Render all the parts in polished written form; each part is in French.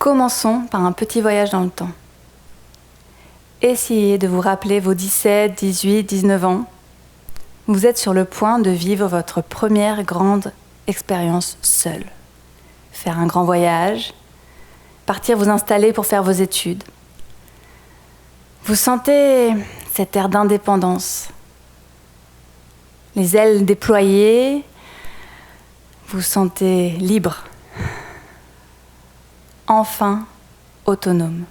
Commençons par un petit voyage dans le temps. Essayez de vous rappeler vos 17, 18, 19 ans. Vous êtes sur le point de vivre votre première grande expérience seule. Faire un grand voyage, partir vous installer pour faire vos études. Vous sentez cet air d'indépendance, les ailes déployées, vous sentez libre, enfin autonome.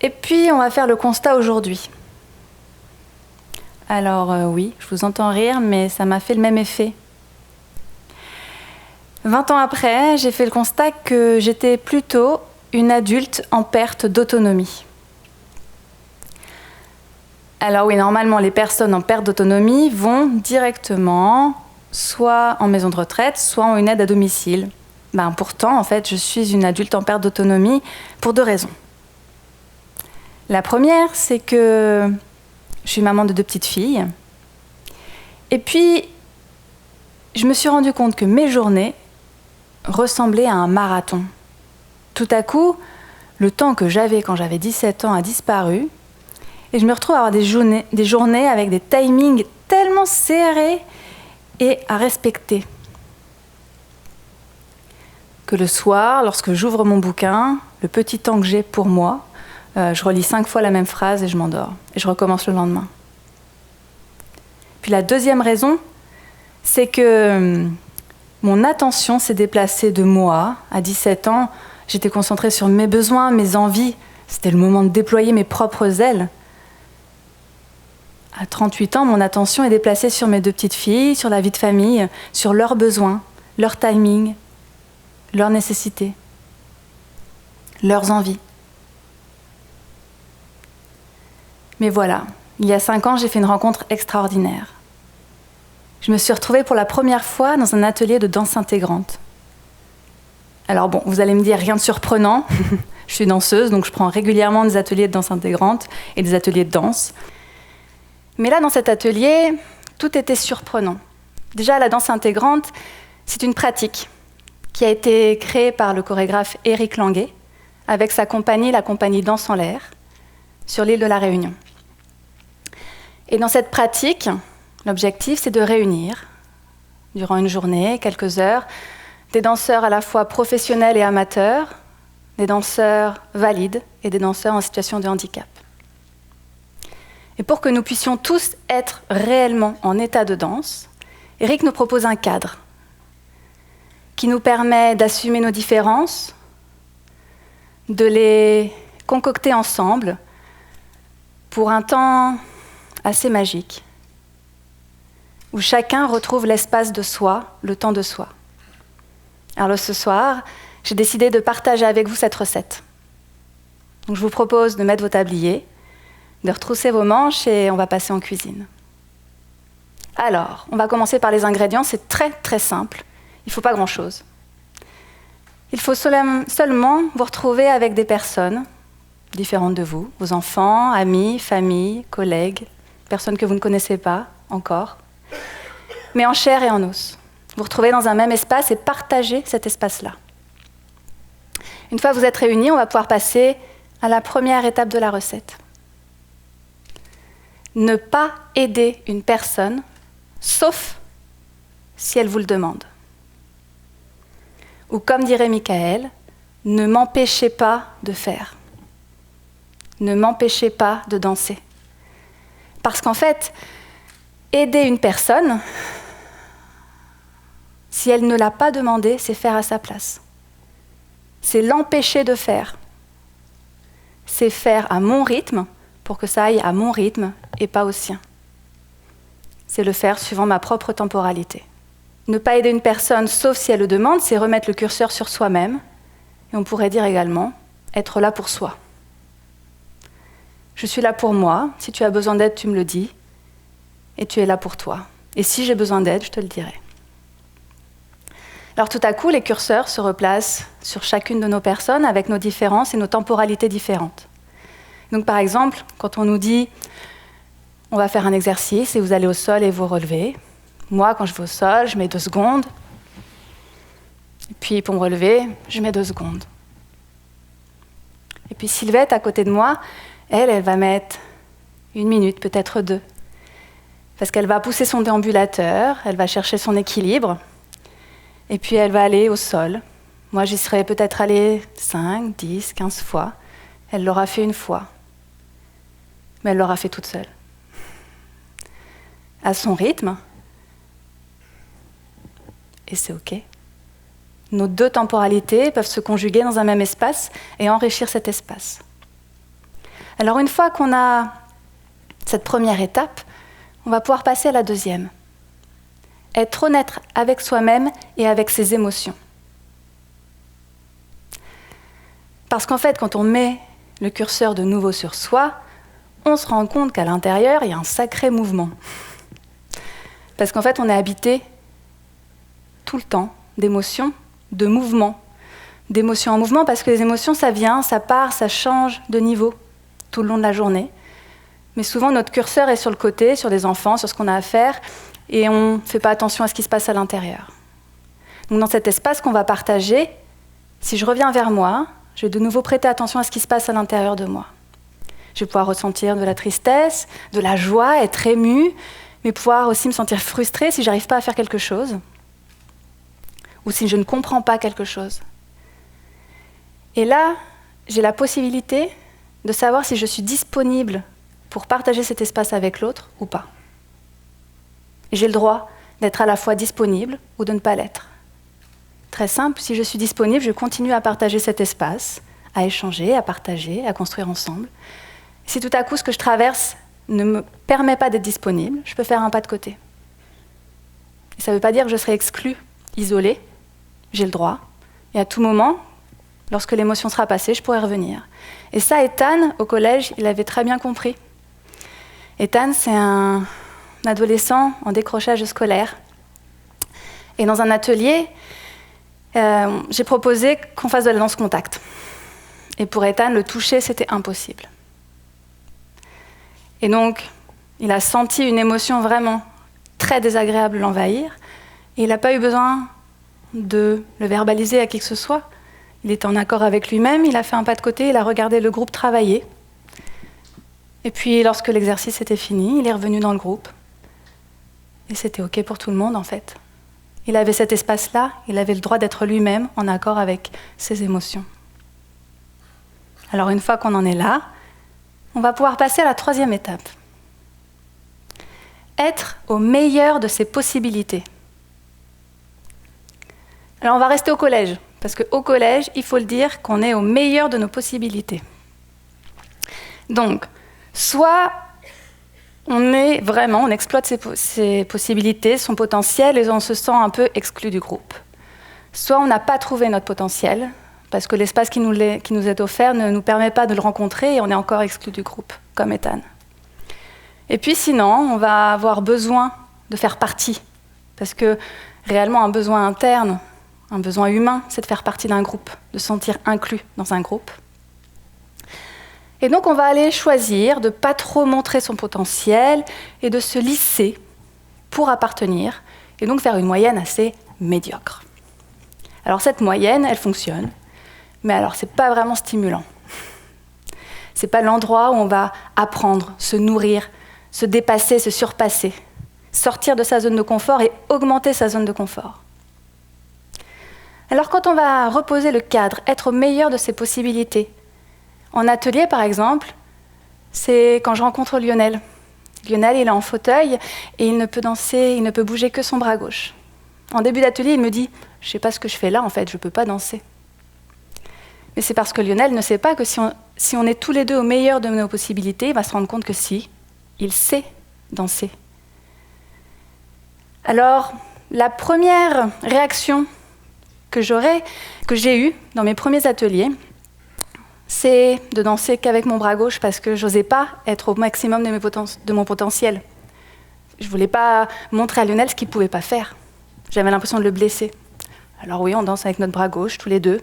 Et puis, on va faire le constat aujourd'hui. Alors oui, je vous entends rire, mais ça m'a fait le même effet. 20 ans après, j'ai fait le constat que j'étais plutôt une adulte en perte d'autonomie. Alors oui, normalement, les personnes en perte d'autonomie vont directement soit en maison de retraite, soit en une aide à domicile. Pourtant, en fait, je suis une adulte en perte d'autonomie pour 2 raisons. La première, c'est que je suis maman de 2 petites filles. Et puis, je me suis rendu compte que mes journées ressemblaient à un marathon. Tout à coup, le temps que j'avais quand j'avais 17 ans a disparu. Et je me retrouve à avoir des journées avec des timings tellement serrés et à respecter. Que le soir, lorsque j'ouvre mon bouquin, le petit temps que j'ai pour moi, je relis 5 fois la même phrase et je m'endors. Et je recommence le lendemain. Puis la deuxième raison, c'est que mon attention s'est déplacée de moi. À 17 ans, j'étais concentrée sur mes besoins, mes envies. C'était le moment de déployer mes propres ailes. À 38 ans, mon attention est déplacée sur mes 2 petites filles, sur la vie de famille, sur leurs besoins, leur timing, leurs nécessités, leurs envies. Mais voilà, il y a 5 ans, j'ai fait une rencontre extraordinaire. Je me suis retrouvée pour la première fois dans un atelier de danse intégrante. Alors bon, vous allez me dire, rien de surprenant. Je suis danseuse, donc je prends régulièrement des ateliers de danse intégrante et des ateliers de danse. Mais là, dans cet atelier, tout était surprenant. Déjà, la danse intégrante, c'est une pratique qui a été créée par le chorégraphe Éric Languet avec sa compagnie, la compagnie Danse en l'air, sur l'île de la Réunion. Et dans cette pratique, l'objectif, c'est de réunir, durant une journée, quelques heures, des danseurs à la fois professionnels et amateurs, des danseurs valides et des danseurs en situation de handicap. Et pour que nous puissions tous être réellement en état de danse, Éric nous propose un cadre qui nous permet d'assumer nos différences, de les concocter ensemble pour un temps assez magique, où chacun retrouve l'espace de soi, le temps de soi. Alors ce soir, j'ai décidé de partager avec vous cette recette. Donc je vous propose de mettre vos tabliers, de retrousser vos manches et on va passer en cuisine. Alors, on va commencer par les ingrédients, c'est très très simple, il ne faut pas grand-chose. Il faut seulement vous retrouver avec des personnes différentes de vous, vos enfants, amis, famille, collègues, personnes que vous ne connaissez pas encore, mais en chair et en os. Vous retrouvez dans un même espace et partagez cet espace-là. Une fois que vous êtes réunis, on va pouvoir passer à la première étape de la recette. Ne pas aider une personne, sauf si elle vous le demande. Ou comme dirait Michael, ne m'empêchez pas de faire. Ne m'empêchez pas de danser. Parce qu'en fait, aider une personne, si elle ne l'a pas demandé, c'est faire à sa place. C'est l'empêcher de faire. C'est faire à mon rythme pour que ça aille à mon rythme et pas au sien. C'est le faire suivant ma propre temporalité. Ne pas aider une personne, sauf si elle le demande, c'est remettre le curseur sur soi-même. Et on pourrait dire également, être là pour soi. Je suis là pour moi. Si tu as besoin d'aide, tu me le dis. Et tu es là pour toi. Et si j'ai besoin d'aide, je te le dirai. Alors tout à coup, les curseurs se replacent sur chacune de nos personnes avec nos différences et nos temporalités différentes. Donc par exemple, quand on nous dit « on va faire un exercice et vous allez au sol et vous relevez », Moi, quand je vais au sol, je mets 2 secondes. Et puis, pour me relever, je mets 2 secondes. Et puis, Sylvette, à côté de moi, elle va mettre 1 minute, peut-être 2. Parce qu'elle va pousser son déambulateur, elle va chercher son équilibre. Et puis, elle va aller au sol. Moi, j'y serais peut-être allée 5, 10, 15 fois. Elle l'aura fait 1 fois. Mais elle l'aura fait toute seule. À son rythme. Et c'est OK. Nos 2 temporalités peuvent se conjuguer dans un même espace et enrichir cet espace. Alors une fois qu'on a cette première étape, on va pouvoir passer à la deuxième. Être honnête avec soi-même et avec ses émotions. Parce qu'en fait, quand on met le curseur de nouveau sur soi, on se rend compte qu'à l'intérieur, il y a un sacré mouvement. Parce qu'en fait, on est habité tout le temps d'émotions, de mouvements. D'émotions en mouvement, parce que les émotions, ça vient, ça part, ça change de niveau tout le long de la journée. Mais souvent, notre curseur est sur le côté, sur les enfants, sur ce qu'on a à faire, et on ne fait pas attention à ce qui se passe à l'intérieur. Donc dans cet espace qu'on va partager, si je reviens vers moi, je vais de nouveau prêter attention à ce qui se passe à l'intérieur de moi. Je vais pouvoir ressentir de la tristesse, de la joie, être émue, mais pouvoir aussi me sentir frustrée si je n'arrive pas à faire quelque chose, ou si je ne comprends pas quelque chose. Et là, j'ai la possibilité de savoir si je suis disponible pour partager cet espace avec l'autre ou pas. Et j'ai le droit d'être à la fois disponible ou de ne pas l'être. Très simple, si je suis disponible, je continue à partager cet espace, à échanger, à partager, à construire ensemble. Si tout à coup, ce que je traverse ne me permet pas d'être disponible, je peux faire un pas de côté. Et ça ne veut pas dire que je serai exclue, isolée. J'ai le droit. Et à tout moment, lorsque l'émotion sera passée, je pourrai revenir. Et ça, Ethan, au collège, il avait très bien compris. Ethan, c'est un adolescent en décrochage scolaire. Et dans un atelier, j'ai proposé qu'on fasse de la danse contact. Et pour Ethan, le toucher, c'était impossible. Et donc, il a senti une émotion vraiment très désagréable l'envahir. Et il n'a pas eu besoin de le verbaliser à qui que ce soit. Il était en accord avec lui-même, il a fait un pas de côté, il a regardé le groupe travailler. Et puis, lorsque l'exercice était fini, il est revenu dans le groupe. Et c'était OK pour tout le monde, en fait. Il avait cet espace-là, il avait le droit d'être lui-même en accord avec ses émotions. Alors, une fois qu'on en est là, on va pouvoir passer à la 3e étape. Être au meilleur de ses possibilités. Alors, on va rester au collège, parce qu'au collège, il faut le dire qu'on est au meilleur de nos possibilités. Donc, soit on exploite ses possibilités, son potentiel, et on se sent un peu exclu du groupe. Soit on n'a pas trouvé notre potentiel, parce que l'espace qui nous est offert ne nous permet pas de le rencontrer et on est encore exclu du groupe, comme Ethan. Et puis sinon, on va avoir besoin de faire partie, parce que réellement un besoin interne, un besoin humain, c'est de faire partie d'un groupe, de se sentir inclus dans un groupe. Et donc on va aller choisir de ne pas trop montrer son potentiel et de se lisser pour appartenir, et donc faire une moyenne assez médiocre. Alors cette moyenne, elle fonctionne, mais alors c'est pas vraiment stimulant. C'est pas l'endroit où on va apprendre, se nourrir, se dépasser, se surpasser, sortir de sa zone de confort et augmenter sa zone de confort. Alors quand on va reposer le cadre, être au meilleur de ses possibilités, en atelier par exemple, c'est quand je rencontre Lionel. Lionel, il est en fauteuil et il ne peut danser, il ne peut bouger que son bras gauche. En début d'atelier, il me dit « Je ne sais pas ce que je fais là, en fait, je ne peux pas danser ». Mais c'est parce que Lionel ne sait pas que si on est tous les deux au meilleur de nos possibilités, il va se rendre compte que si, il sait danser. Alors, la première réaction que j'ai eue dans mes premiers ateliers, c'est de danser qu'avec mon bras gauche parce que je n'osais pas être au maximum de mon potentiel. Je ne voulais pas montrer à Lionel ce qu'il ne pouvait pas faire. J'avais l'impression de le blesser. Alors oui, on danse avec notre bras gauche, tous les deux.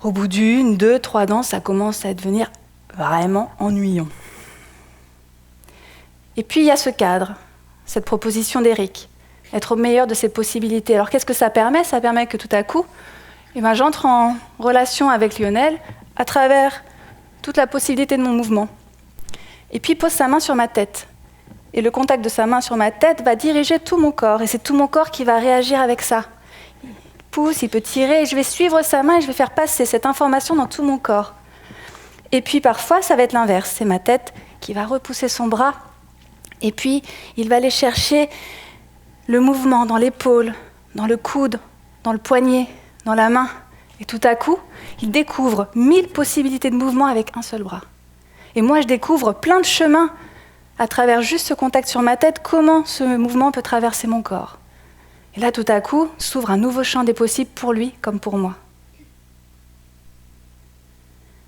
Au bout d'1, 2, 3 danses, ça commence à devenir vraiment ennuyant. Et puis il y a ce cadre. cette proposition d'Éric, être au meilleur de ses possibilités. Alors qu'est-ce que ça permet? Ça permet que tout à coup, j'entre en relation avec Lionel à travers toute la possibilité de mon mouvement. Et puis il pose sa main sur ma tête. Et le contact de sa main sur ma tête va diriger tout mon corps. Et c'est tout mon corps qui va réagir avec ça. Il pousse, il peut tirer, et je vais suivre sa main et je vais faire passer cette information dans tout mon corps. Et puis parfois, ça va être l'inverse. C'est ma tête qui va repousser son bras. Et puis, il va aller chercher le mouvement dans l'épaule, dans le coude, dans le poignet, dans la main. Et tout à coup, il découvre 1000 possibilités de mouvement avec un seul bras. Et moi, je découvre plein de chemins à travers juste ce contact sur ma tête, comment ce mouvement peut traverser mon corps. Et là, tout à coup, s'ouvre un nouveau champ des possibles pour lui comme pour moi.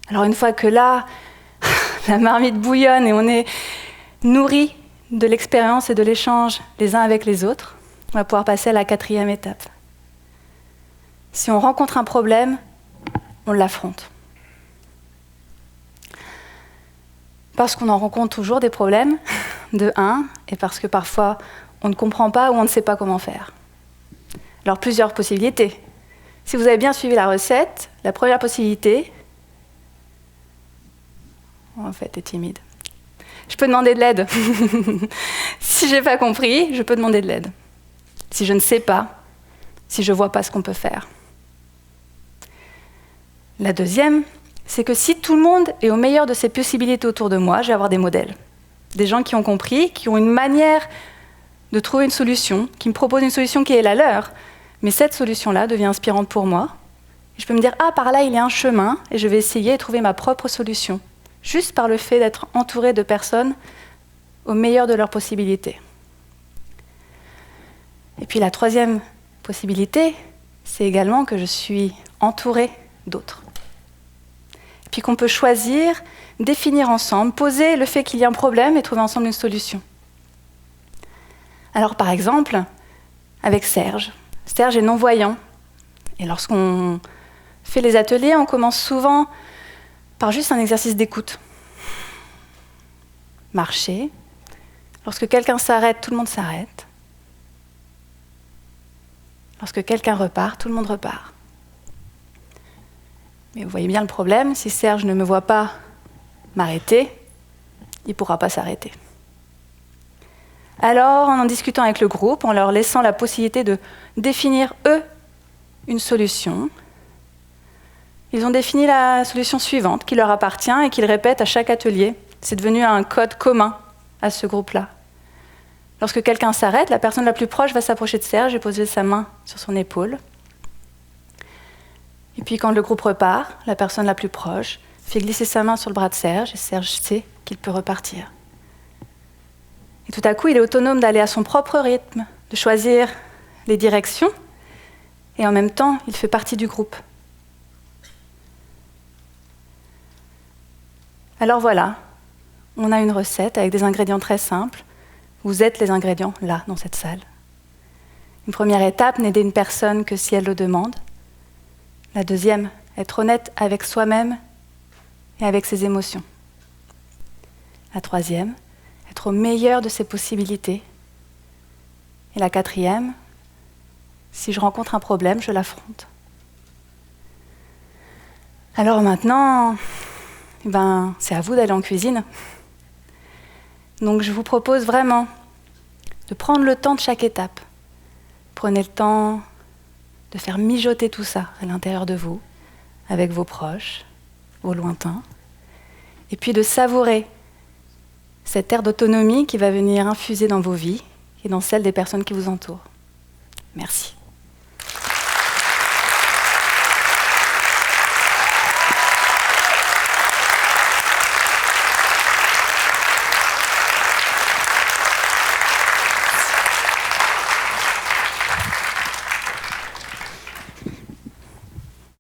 Alors une fois que là, la marmite bouillonne et on est nourri de l'expérience et de l'échange les uns avec les autres, on va pouvoir passer à la 4e étape. Si on rencontre un problème, on l'affronte. Parce qu'on en rencontre toujours des problèmes, de un, et parce que parfois on ne comprend pas ou on ne sait pas comment faire. Alors plusieurs possibilités. Si vous avez bien suivi la recette, la première possibilité, en fait, est timide. Je peux demander de l'aide. Si je n'ai pas compris, je peux demander de l'aide. Si je ne sais pas, si je ne vois pas ce qu'on peut faire. La deuxième, c'est que si tout le monde est au meilleur de ses possibilités autour de moi, je vais avoir des modèles. Des gens qui ont compris, qui ont une manière de trouver une solution, qui me proposent une solution qui est la leur. Mais cette solution-là devient inspirante pour moi. Et je peux me dire, ah, par là, il y a un chemin, et je vais essayer de trouver ma propre solution. Juste par le fait d'être entouré de personnes au meilleur de leurs possibilités. Et puis la troisième possibilité, c'est également que je suis entourée d'autres. Et puis qu'on peut choisir, définir ensemble, poser le fait qu'il y a un problème et trouver ensemble une solution. Alors par exemple, avec Serge. Serge est non-voyant. Et lorsqu'on fait les ateliers, on commence souvent par juste un exercice d'écoute. Marcher. Lorsque quelqu'un s'arrête, tout le monde s'arrête. Lorsque quelqu'un repart, tout le monde repart. Mais vous voyez bien le problème, si Serge ne me voit pas m'arrêter, il ne pourra pas s'arrêter. Alors, en discutant avec le groupe, en leur laissant la possibilité de définir, eux, une solution, ils ont défini la solution suivante qui leur appartient et qu'ils répètent à chaque atelier. C'est devenu un code commun à ce groupe-là. Lorsque quelqu'un s'arrête, la personne la plus proche va s'approcher de Serge et poser sa main sur son épaule. Et puis quand le groupe repart, la personne la plus proche fait glisser sa main sur le bras de Serge et Serge sait qu'il peut repartir. Et tout à coup, il est autonome d'aller à son propre rythme, de choisir les directions et en même temps, il fait partie du groupe. Alors voilà, on a une recette avec des ingrédients très simples. Vous êtes les ingrédients, là, dans cette salle. Une première étape, n'aider une personne que si elle le demande. La deuxième, être honnête avec soi-même et avec ses émotions. La troisième, être au meilleur de ses possibilités. Et la quatrième, si je rencontre un problème, je l'affronte. Alors maintenant, c'est à vous d'aller en cuisine. Donc je vous propose vraiment de prendre le temps de chaque étape. Prenez le temps de faire mijoter tout ça à l'intérieur de vous, avec vos proches, vos lointains, et puis de savourer cette ère d'autonomie qui va venir infuser dans vos vies et dans celle des personnes qui vous entourent. Merci.